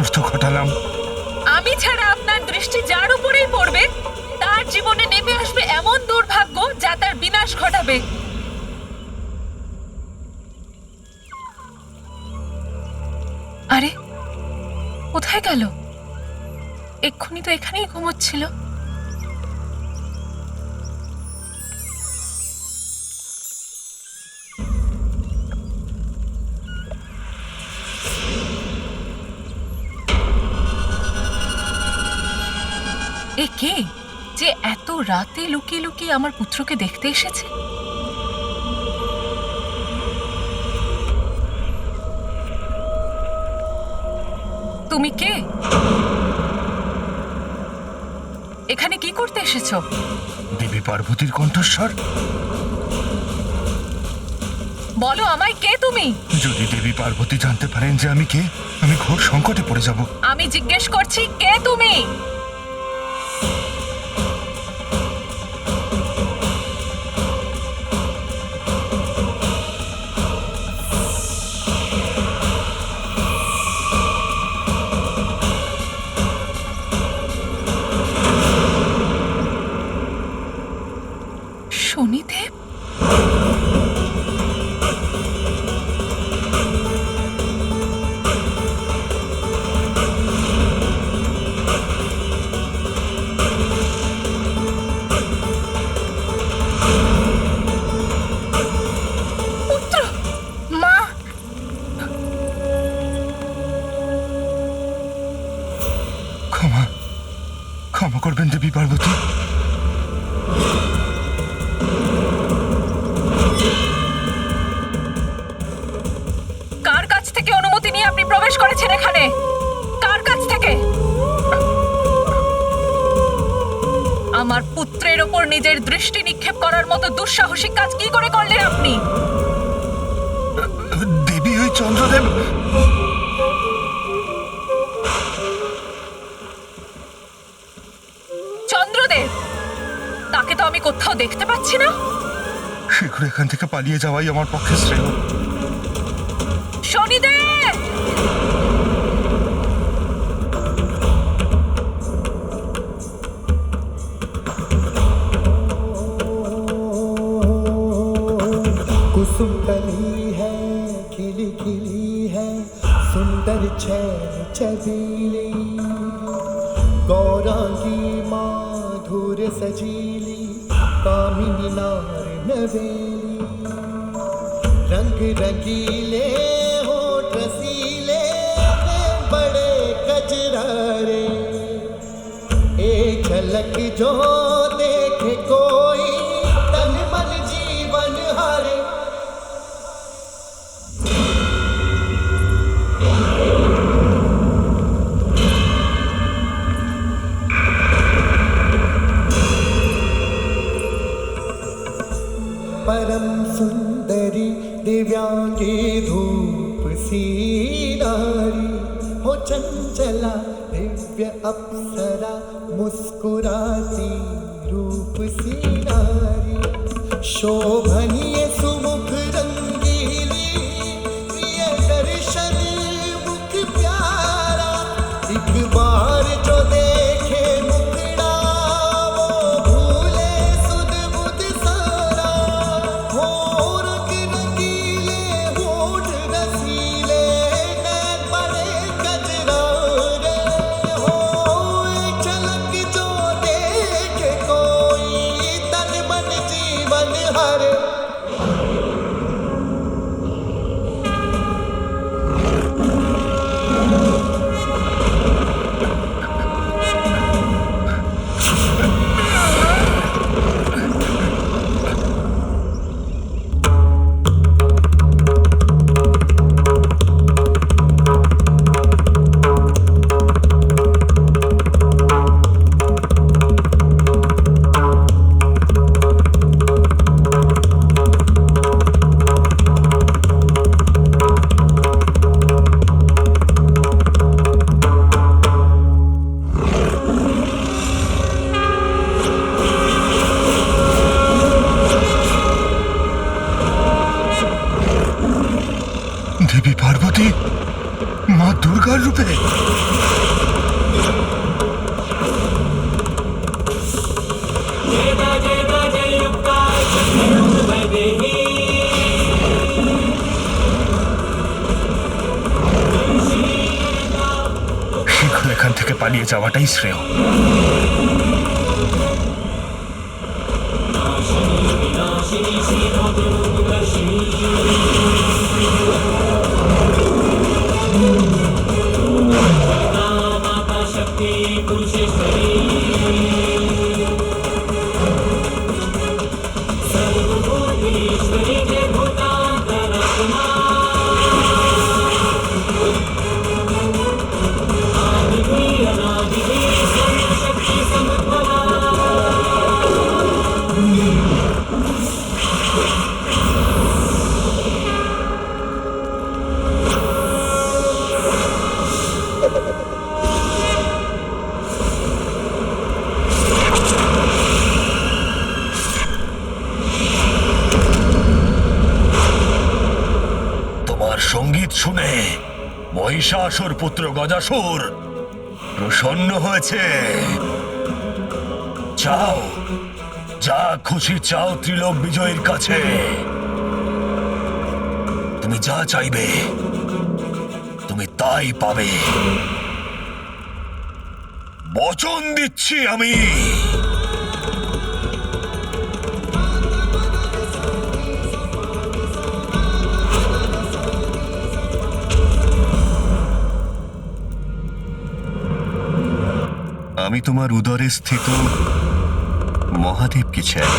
অনর্থ ঘটালাম। আমি ছাড়া আপনার দৃষ্টি যার উপরেই পড়বে তার জীবনে নেমে আসবে এমন দুর্ভাগ্য যা তার বিনাশ ঘটাবে। আরে কোথায় গেল? এক্ষুনি তো এখানেই ঘুমোচ্ছিল। এ কে যে এত রাতে লুকিয়ে লুকিয়ে আমার পুত্রকে দেখতে এসেছে? তুমি কে? এখানে কি করতে এসেছো? দেবী পার্বতীর কণ্ঠস্বর। বলো আমায়, কে তুমি? যদি দেবী পার্বতী জানতে পারেন যে আমি কে, আমি ঘোর সংকটে পড়ে যাব। আমি জিজ্ঞেস করছি, কে তুমি? শনিদেব? পুত্র, মা, ক্ষমা ক্ষমা করবেন দেবী পার্বতী। কার কাছ থেকে অনুমতি নিয়ে আপনি প্রবেশ করেছেন এখানে? কার কাছ থেকে? আমার পুত্রের ওপর নিজের দৃষ্টি নিক্ষেপ করার মতো দুঃসাহসিক কাজ কি করে করলেন আপনি? দেবী ওই চন্দ্রদেব। চন্দ্রদেব? তাকে তো আমি কোথাও দেখতে পাচ্ছি না। শীঘ্র এখান থেকে পালিয়ে যাওয়াই আমার পক্ষে শ্রেয়। শনিদেব! कुसुम कली है खिली खिली है सुंदर छैल छबीली गौरांगी माधुर सजीली कामिनी नार नवेली रंग रंगीले होठ रसीले बड़े कजरारे एक झलक जो देखे कोई तन मन जीवन हारे। परम सुंदरी दिव्यांगी धूप सी नारी हो चंचला दिव्य अप्सरा मुस्कुराती रूप सी नारी शोभनीय सुमुख रंगीली प्रिय दर्शन मुख प्यारा एक बार जो देखे मुखड़ा वो भूले सुध बुध सारा हो रंग रंगीले होठ रसीले नैन बड़े कजरारे हो एक झलक जो देखे कोई तन मन जीवन हरे। ভয়ঙ্কর রূপে। শীঘ্র এখান থেকে পালিয়ে যাওয়াটাই শ্রেয়। সঙ্গীত শুনে মহিষাসুর পুত্র গজাসুর প্রসন্ন হয়েছে। চাও, যা খুশি চাও ত্রিলোক বিজয়ীর কাছে। তুমি যা চাইবে তুমি তাই পাবে, বচন দিচ্ছি আমি। আমি তোমার উদরে স্থিত মহাদেবকে চাই।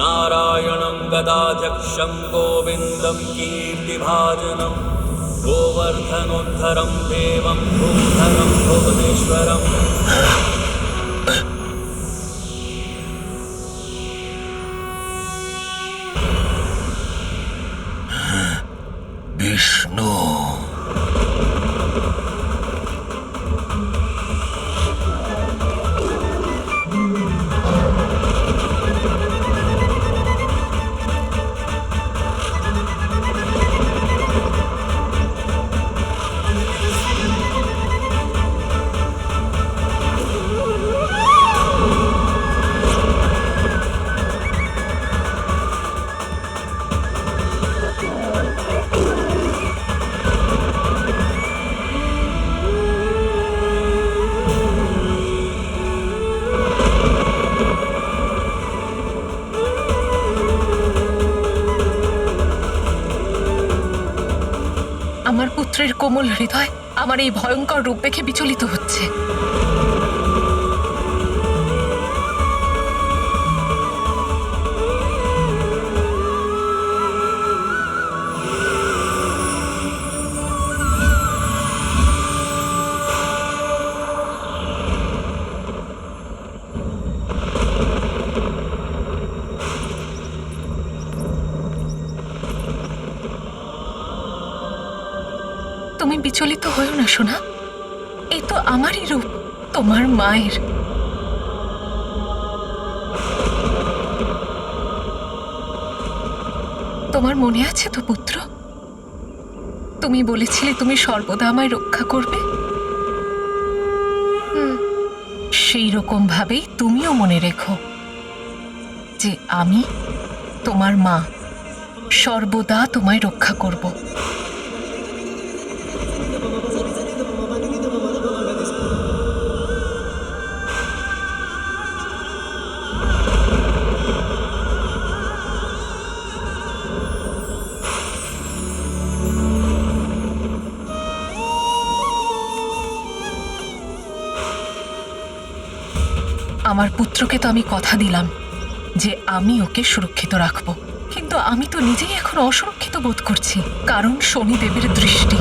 नारायणं गदाध्यक्षं गोविन्दं कीर्तिभाजनं गोवर्धनोद्धरं देवं भूधरं भुवनेश्वरम्। বিষ্ণু, আমার পুত্রের কোমল হৃদয় আমার এই ভয়ঙ্কর রূপ দেখে বিচলিত হচ্ছে। তুমি বিচলিত হও না সোনা, এই তো আমারই রূপ, তোমার মায়ের। তোমার মনে আছে তো পুত্র, তুমি বলেছিলে তুমি সর্বদা আমায় রক্ষা করবে। সেই রকম ভাবেই তুমিও মনে রেখো যে আমি তোমার মা সর্বদা তোমায় রক্ষা করব। আমার পুত্রকে তো আমি কথা দিলাম যে আমি ওকে সুরক্ষিত রাখব, কিন্তু আমি তো নিজেই এখন অসুরক্ষিত বোধ করছি, কারণ শনিদেবের দৃষ্টি।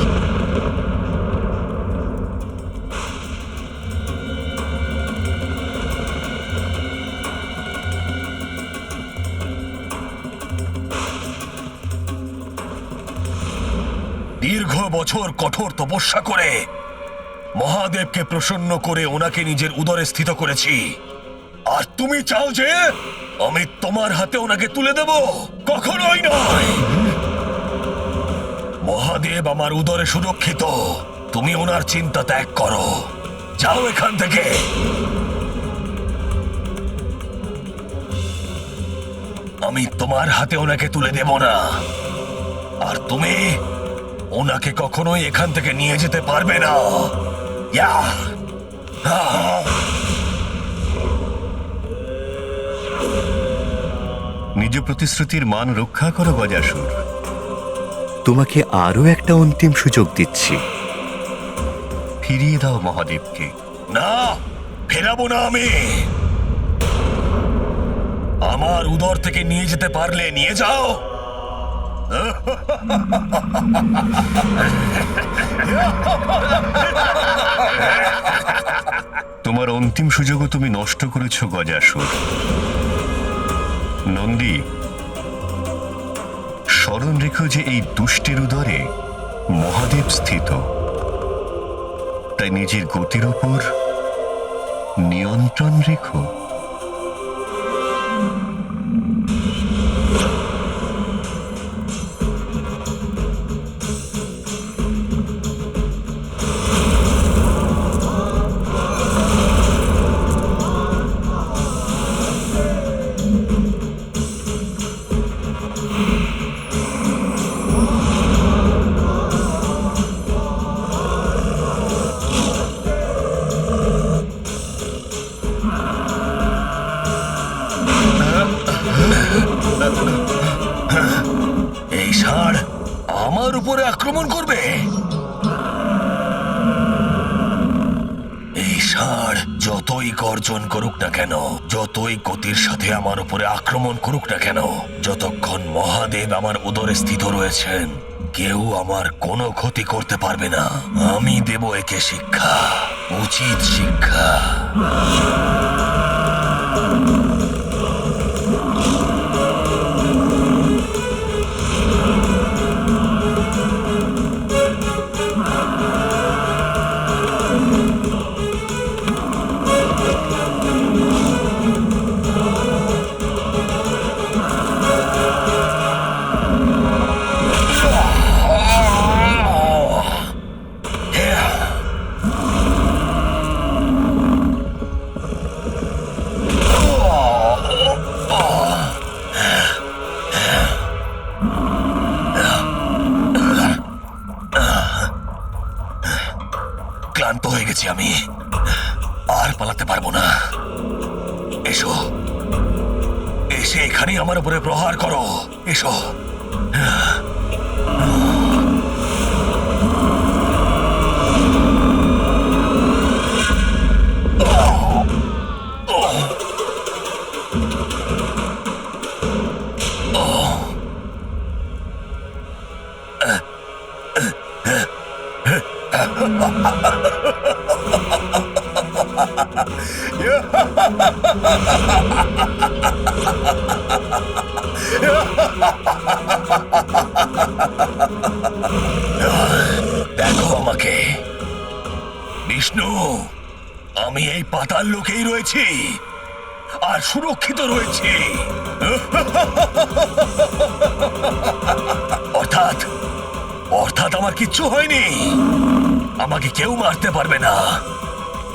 দীর্ঘ বছর কঠোর তপস্যা করে মহাদেবকে প্রসন্ন করে ওনাকে নিজের উদরে স্থিত করেছি, আর তুমি চাও যে আমি তোমার হাতে ওনাকে তুলে দেব? কখনোই নয়। মহাদেব আমার উদরে সুরক্ষিত, তুমি ওনার চিন্তা ত্যাগ করো, যাও এখান থেকে। আমি তোমার হাতে ওনাকে তুলে দেব না, আর তুমি ওনাকে কখনোই এখান থেকে নিয়ে যেতে পারবে না। ইয়া! নিজ প্রতিশ্রুতির মান রক্ষা করো গজাসুর। তোমাকে আরো একটা অন্তিম সুযোগ দিচ্ছি, ফিরিয়ে দাও মহাদেবকে। না, ফেরাবো না আমি। আমার উদর থেকে নিয়ে যেতে পারলে নিয়ে যাও। তোমার অন্তিম সুযোগও তুমি নষ্ট করেছ গজাসুর। নন্দী, স্মরণ রেখো যে এই দুষ্টের উদরে মহাদেব স্থিত, তাই নিজের গতির উপর নিয়ন্ত্রণ রেখো। এই ষাঁড় আমার উপরে আক্রমণ করবে। এই ষাঁড় যতই গর্জন করুক না কেন, যতই গতির সাথে আমার উপরে আক্রমণ করুক না কেন, যতক্ষণ মহাদেব আমার উদরে স্থিত রয়েছেন, কেউ আমার কোনো ক্ষতি করতে পারবে না। আমি দেব একে শিক্ষা, উচিত শিক্ষা। ক্লান্ত হয়ে গেছি আমি, আর পালাতে পারবো না। এসো, এসে এখানে আমার উপরে প্রহার করো। এসো। দেখো আমাকে বিষ্ণু, আমি এই পাতাল লোকেই রয়েছি আর সুরক্ষিত রয়েছি। অর্থাৎ অর্থাৎ আমার কিচ্ছু হয়নি, আমাকে কেউ মারতে পারবে না।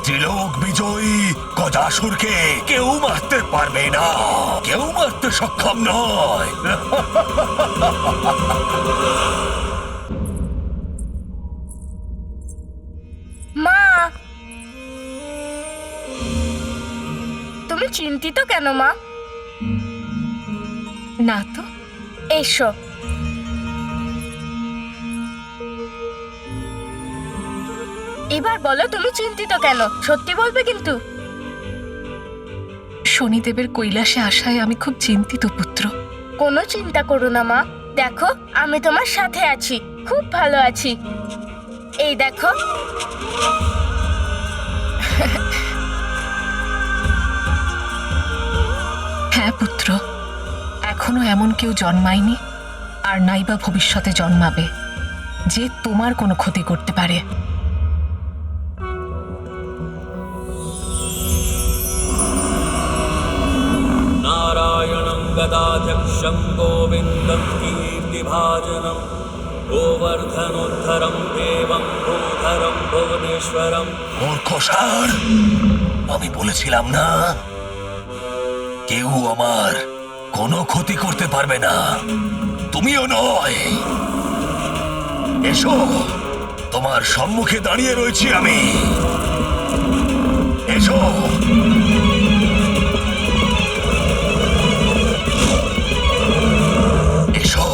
ত্রিলোক বিজয়ী গজাসুরকে কেউ মারতে পারবে না, কেউ মারতে সক্ষম নয়। মা, তুমি চিন্তিত কেন মা? না তো। এসো। এবার বলো তুমি চিন্তিত কেন, সত্যি বলবে কিন্তু। শনিদেবের কৈলাসে আসায় আমি খুব চিন্তিত পুত্র। কোনো চিন্তা করো না মা, দেখো আমি তোমার সাথে আছি, খুব ভালো আছি। এই দেখো। হ্যাঁ পুত্র, এখনো এমন কেউ জন্মায়নি আর নাইবা ভবিষ্যতে জন্মাবে যে তোমার কোনো ক্ষতি করতে পারে। नारायणं गदाध्यक्षं गोविन्दं कीर्तिभाजनं गोवर्धनोद्धरं देवं भूधरं भुवनेश्वरम्। মূর্খ ষাঁড়, আমি বলেছিলাম না কেউ আমার কোনো ক্ষতি করতে পারবে না, তুমিও নয়। এসো, তোমার সম্মুখে দাঁড়িয়ে রয়েছি আমি, এসো। এসো।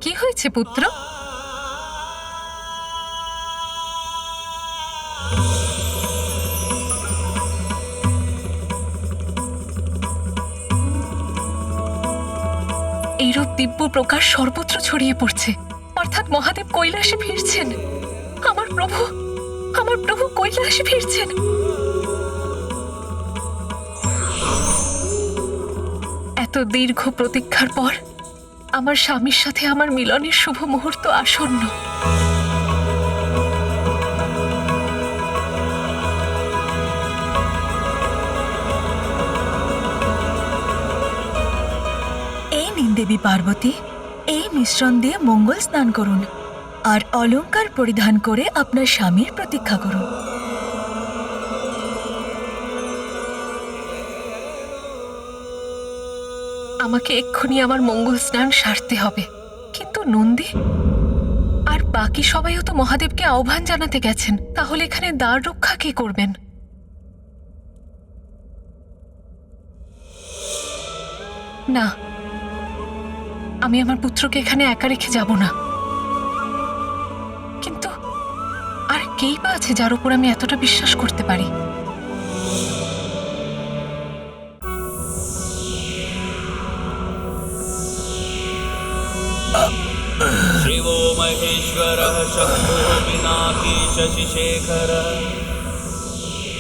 কি হয়েছে পুত্র? এইরূপ দিব্য প্রকাশ সর্বত্র ছড়িয়ে পড়ছে, অর্থাৎ মহাদেব কৈলাসে ফিরছেন। আমার প্রভু কৈলাসে ফিরছেন। এত দীর্ঘ প্রতীক্ষার পর আমার স্বামীর সাথে আমার মিলনের শুভ মুহূর্ত আসন্ন। এই নিন দেবী পার্বতী, এই মিশ্রণ দিয়ে মঙ্গল স্নান করুন আর অলংকার পরিধান করে আপনার স্বামীর প্রতীক্ষা করুন। আমাকে এক্ষুনি আমার মঙ্গল স্নান সারতে হবে, কিন্তু নন্দী আর বাকি সবাইও তো মহাদেবকে আহ্বান জানাতে গেছেন, তাহলে এখানে দ্বার রক্ষা কে করবেন? না, আমি আমার পুত্রকে এখানে একা রেখে যাব না। কিন্তু আর কেই বা আছে যার উপর আমি এতটা বিশ্বাস করতে পারি? शिवो महेश्वरः शम्भो पिनाकी शशिशेखरः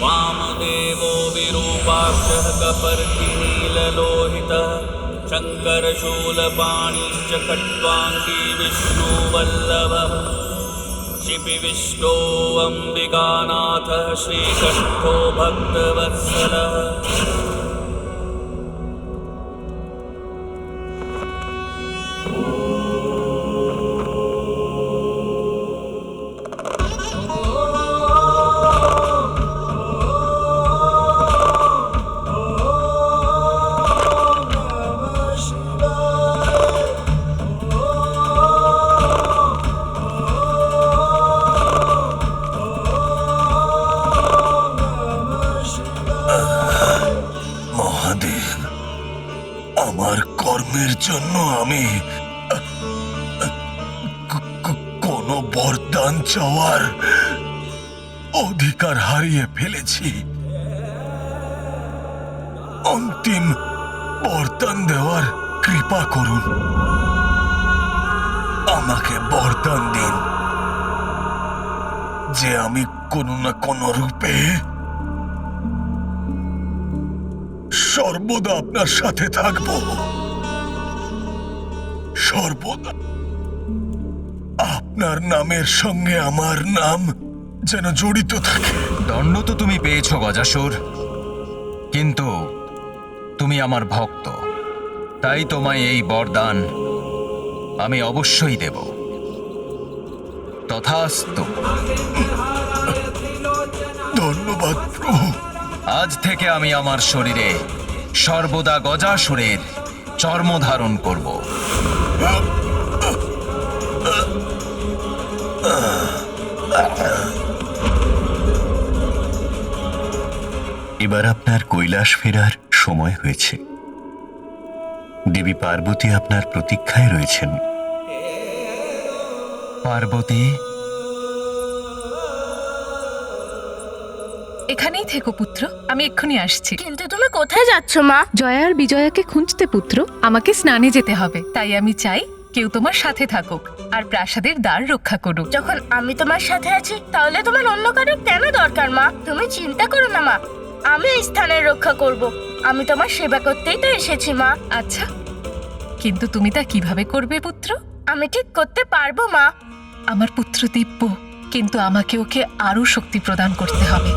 वामदेवो विरूपाक्षः कपर्दिनीललोहितः शङ्करशूलपाणिश्च खट्वाङ्गी विष्णुवल्लभः शिपिविष्टो अम्बिकानाथः श्रीकण्ठो भक्तवत्सलः। মহাদেব, আমার কর্মের জন্য আমি কোনো বরদান চাওয়ার অধিকার হারিয়ে ফেলেছি। অন্তিম বরদান দেওয়ার কৃপা করুন, আমাকে বরদান দিন যে আমি কোনো না কোনো রূপে সর্বদা আপনার সাথে থাকব, সর্বদা। আপনার নামের সঙ্গে আমার নাম যেন জড়িত থাকে। দণ্ড তো তুমি পেয়েছো গজাসুর, কিন্তু তুমি আমার ভক্ত, তাই তোমায় এই বরদান আমি অবশ্যই দেব। তথাস্তু। ধন্যবাদ প্রভু। আজ থেকে আমি আমার শরীরে সর্বদা গজাসুরের চর্ম ধারণ করব। এবার আপনার কৈলাস ফেরার সময় হয়েছে। দেবী পার্বতী আপনার প্রতীক্ষায় রয়েছেন। পার্বতী, এখানেই থেকো পুত্র, আমি এক্ষুনি আসছি। কিন্তু তুমি কোথায় যাচ্ছ মা? জয়া আর বিজয়াকে খুঁজতে পুত্র, আমাকে স্নানে যেতে হবে, তাই আমি চাই কেউ তোমার সাথে থাকুক আর প্রাসাদের দ্বার রক্ষা করুক। যখন আমি তোমার সাথে আছি তাহলে তোমার অন্য কারো কেন দরকার মা? তুমি চিন্তা করো না মা, আমি এই স্থানের রক্ষা করব। আমি তোমার সেবা করতেই তো এসেছি মা। আচ্ছা, কিন্তু তুমি তা কিভাবে করবে পুত্র? আমি ঠিক করতে পারবো মা। আমার পুত্র দিব্য, কিন্তু আমাকে ওকে আরো শক্তি প্রদান করতে হবে।